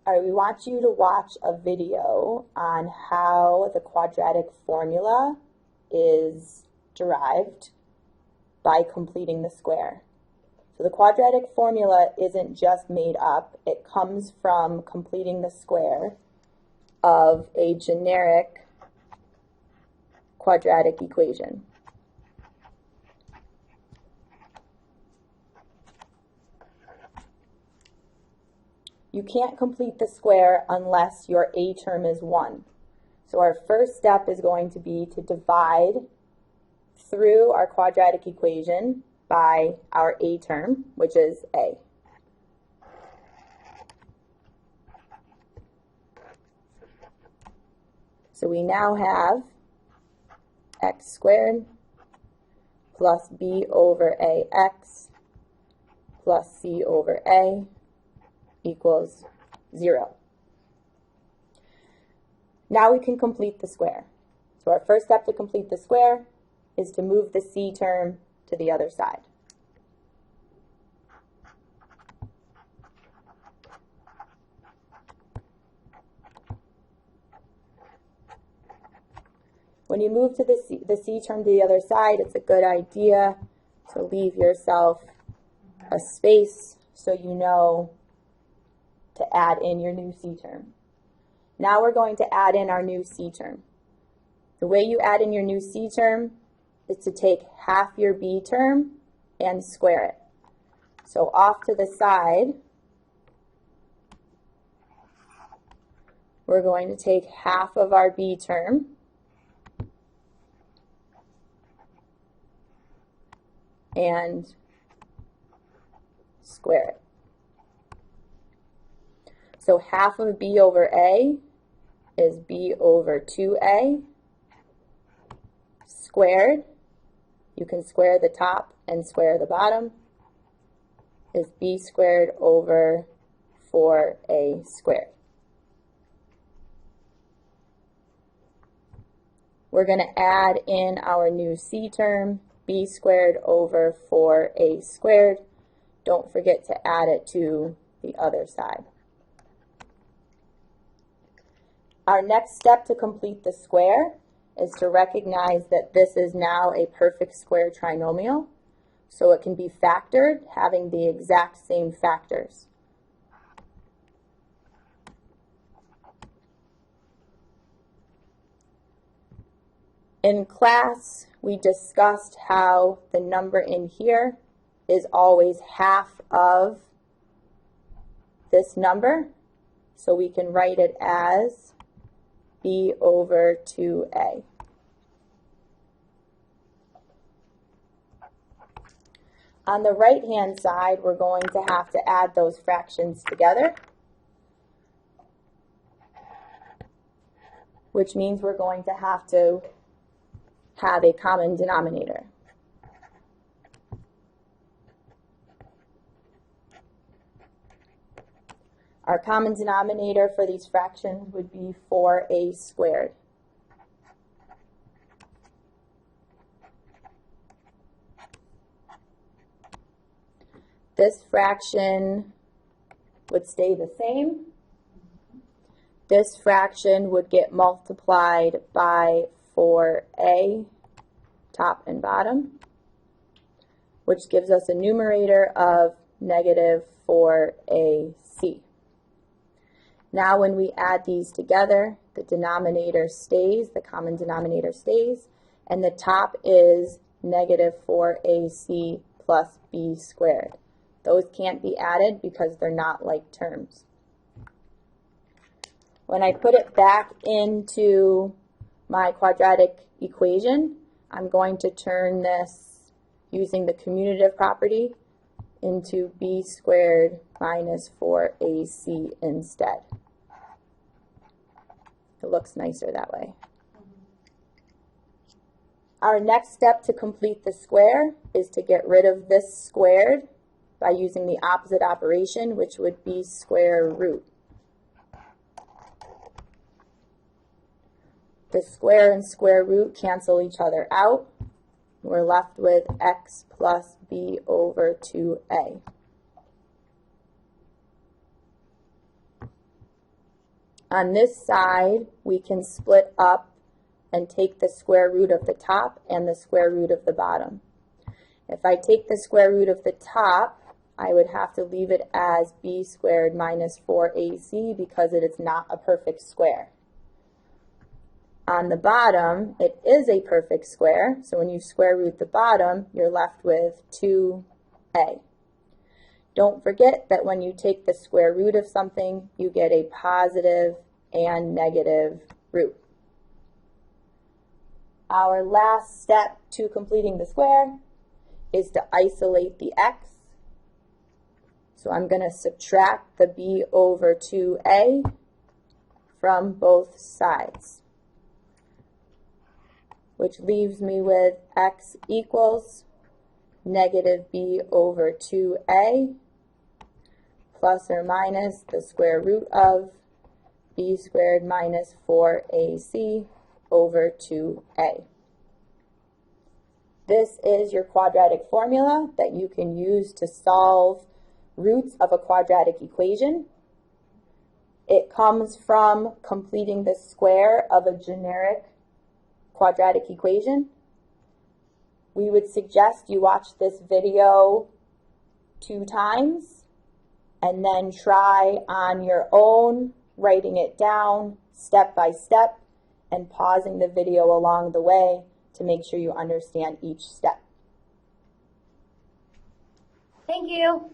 All right, we want you to watch a video on how the quadratic formula is derived by completing the square. So the quadratic formula isn't just made up. It comes from completing the square of a generic quadratic equation. You can't complete the square unless your a term is 1. So our first step is going to be to divide through our quadratic equation by our a term, which is a. So we now have x squared plus b over ax plus c over a equals 0. Now we can complete the square. So our first step to complete the square is to move the c term to the other side. When you move to the c term to the other side, it's a good idea to leave yourself a space so you know to add in your new c term. Now we're going to add in our new c term. The way you add in your new c term is to take half your b term and square it. So off to the side, we're going to take half of our b term and square it. So half of b over a is b over 2a squared. You can square the top and square the bottom, is b squared over 4a squared. We're going to add in our new c term, b squared over 4a squared. Don't forget to add it to the other side. Our next step to complete the square is to recognize that this is now a perfect square trinomial, so it can be factored having the exact same factors. In class, we discussed how the number in here is always half of this number, so we can write it as b over 2a. On the right-hand side, we're going to have to add those fractions together, which means we're going to have a common denominator. Our common denominator for these fractions would be 4a squared. This fraction would stay the same. This fraction would get multiplied by 4a, top and bottom, which gives us a numerator of negative 4ac. Now when we add these together, the denominator stays, the common denominator stays, and the top is negative 4ac plus b squared. Those can't be added because they're not like terms. When I put it back into my quadratic equation, I'm going to turn this, using the commutative property, into b squared minus 4ac instead. It looks nicer that way. Our next step to complete the square is to get rid of this squared by using the opposite operation, which would be square root. The square and square root cancel each other out. We're left with x plus b over 2a. On this side, we can split up and take the square root of the top and the square root of the bottom. If I take the square root of the top, I would have to leave it as b squared minus 4ac because it is not a perfect square. On the bottom, it is a perfect square, so when you square root the bottom, you're left with 2a. Don't forget that when you take the square root of something, you get a positive and negative root. Our last step to completing the square is to isolate the x. So I'm going to subtract the b over 2a from both sides, which leaves me with x equals negative b over 2a plus or minus the square root of b squared minus 4ac over 2a. This is your quadratic formula that you can use to solve roots of a quadratic equation. It comes from completing the square of a generic quadratic equation. We would suggest you watch this video 2 times and then try on your own, writing it down step by step and pausing the video along the way to make sure you understand each step. Thank you.